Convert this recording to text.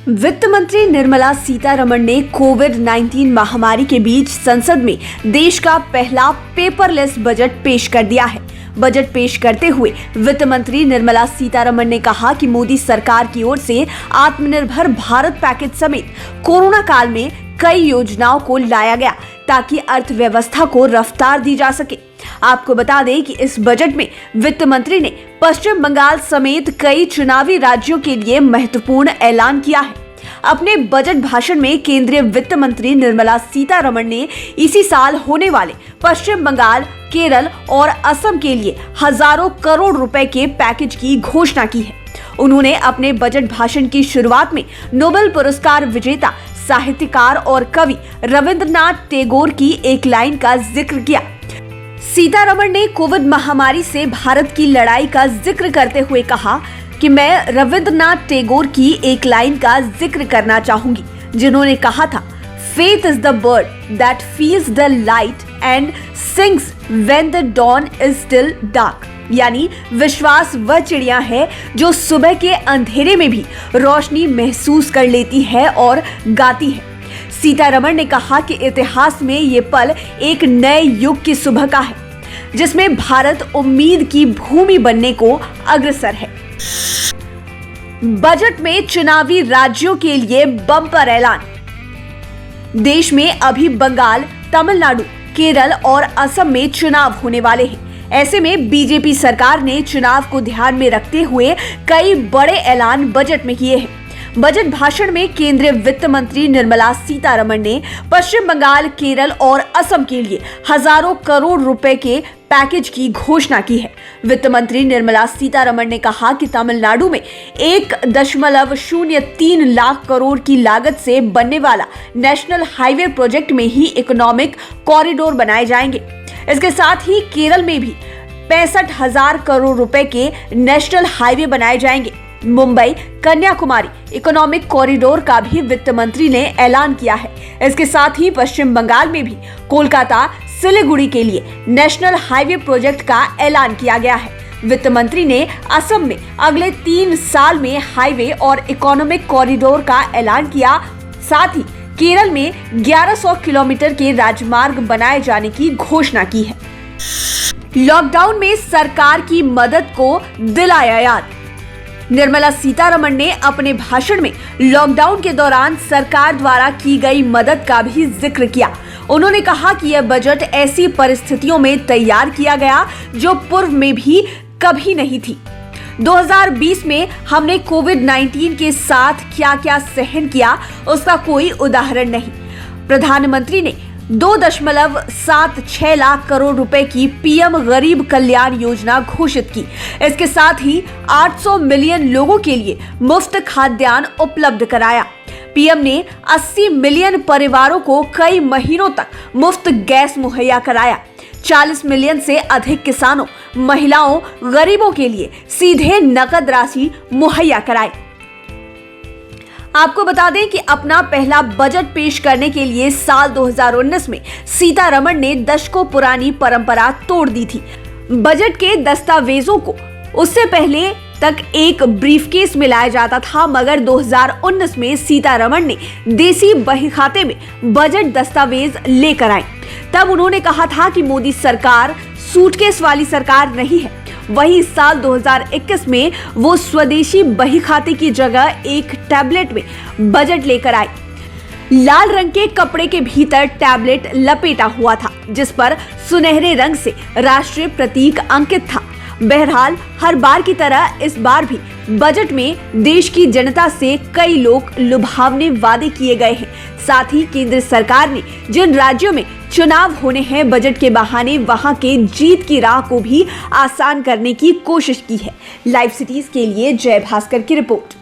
वित्त मंत्री निर्मला सीतारमण ने कोविड-19 महामारी के बीच संसद में देश का पहला पेपरलेस बजट पेश कर दिया है। बजट पेश करते हुए वित्त मंत्री निर्मला सीतारमण ने कहा कि मोदी सरकार की ओर से आत्मनिर्भर भारत पैकेज समेत कोरोना काल में कई योजनाओं को लाया गया ताकि अर्थव्यवस्था को रफ्तार दी जा सके। आपको बता दें कि इस बजट में वित्त मंत्री ने पश्चिम बंगाल समेत कई चुनावी राज्यों के लिए महत्वपूर्ण ऐलान किया है। अपने बजट भाषण में केंद्रीय वित्त मंत्री निर्मला सीतारमण ने इसी साल होने वाले पश्चिम बंगाल, केरल और असम के लिए हजारों करोड़ रुपए के पैकेज की घोषणा की है। उन्होंने अपने बजट भाषण की शुरुआत में नोबेल पुरस्कार विजेता साहित्यकार और कवि रविंद्रनाथ टैगोर की एक लाइन का जिक्र किया। सीतारमण ने कोविड महामारी से भारत की लड़ाई का जिक्र करते हुए कहा कि मैं रविंद्रनाथ टैगोर की एक लाइन का जिक्र करना चाहूंगी, जिन्होंने कहा था, faith is the bird that feels the light and sings when the dawn is still dark. यानी विश्वास वह चिड़िया है जो सुबह के अंधेरे में भी रोशनी महसूस कर लेती है और गाती है। सीतारमण ने कहा कि इतिहास में ये पल एक नए युग की सुबह का है, जिसमें भारत उम्मीद की भूमि बनने को अग्रसर है। बजट में चुनावी राज्यों के लिए बम्पर ऐलान। देश में अभी बंगाल, तमिलनाडु, केरल और असम में चुनाव होने वाले हैं। ऐसे में बीजेपी सरकार ने चुनाव को ध्यान में रखते हुए कई बड़े ऐलान बजट में किए हैं। बजट भाषण में केंद्रीय वित्त मंत्री निर्मला सीतारमण ने पश्चिम बंगाल, केरल और असम के लिए हजारों करोड़ रुपए के पैकेज की घोषणा की है। वित्त मंत्री निर्मला सीतारमण ने कहा कि तमिलनाडु में 1.03 लाख करोड़ की लागत से बनने वाला नेशनल हाईवे प्रोजेक्ट में ही इकोनॉमिक कॉरिडोर बनाए जाएंगे। इसके साथ ही केरल में भी 65,000 करोड़ रुपए के नेशनल हाईवे बनाए जाएंगे। मुंबई कन्याकुमारी इकोनॉमिक कॉरिडोर का भी वित्त मंत्री ने ऐलान किया है। इसके साथ ही पश्चिम बंगाल में भी कोलकाता सिलीगुड़ी के लिए नेशनल हाईवे प्रोजेक्ट का ऐलान किया गया है। वित्त मंत्री ने असम में अगले 3 साल में हाईवे और इकोनॉमिक कॉरिडोर का ऐलान किया। साथ ही केरल में 1100 किलोमीटर के राजमार्ग बनाए जाने की घोषणा की है। लॉकडाउन में सरकार की मदद को दिलाया याद। निर्मला सीतारमण ने अपने भाषण में लॉकडाउन के दौरान सरकार द्वारा की गई मदद का भी जिक्र किया। उन्होंने कहा कि यह बजट ऐसी परिस्थितियों में तैयार किया गया जो पूर्व में भी कभी नहीं थी। 2020 में हमने कोविड-19 के साथ क्या क्या सहन किया, उसका कोई उदाहरण नहीं। प्रधानमंत्री ने 2.76 लाख करोड़ रुपए की पीएम गरीब कल्याण योजना घोषित की। इसके साथ ही 800 मिलियन लोगों के लिए मुफ्त खाद्यान्न उपलब्ध कराया। पीएम ने 80 मिलियन परिवारों को कई महीनों तक मुफ्त गैस मुहैया कराया। 40 मिलियन से अधिक किसानों, महिलाओं, गरीबों के लिए सीधे नकद राशि मुहैया कराई। आपको बता दें कि अपना पहला बजट पेश करने के लिए साल 2019 में सीतारमण ने दशकों पुरानी परंपरा तोड़ दी थी। बजट के दस्तावेजों को उससे पहले तक एक ब्रीफकेस में लाया जाता था, मगर 2019 में सीतारमण ने देसी बहीखाते में बजट दस्तावेज लेकर आए। तब उन्होंने कहा था कि मोदी सरकार सूटकेस वाली सरकार नहीं है। वहीं साल 2021 में वो स्वदेशी बहीखाते की जगह एक टैबलेट में बजट लेकर आए। लाल रंग के कपड़े के भीतर टैबलेट लपेटा हुआ था, जिस पर सुनहरे रंग से राष्ट्रीय प्रतीक अंकित था। बहरहाल हर बार की तरह इस बार भी बजट में देश की जनता से कई लोग लुभावने वादे किए गए हैं। साथ ही केंद्र सरकार ने जिन राज्यों में चुनाव होने हैं, बजट के बहाने वहां के जीत की राह को भी आसान करने की कोशिश की है। लाइव सिटीज के लिए जय भास्कर की रिपोर्ट।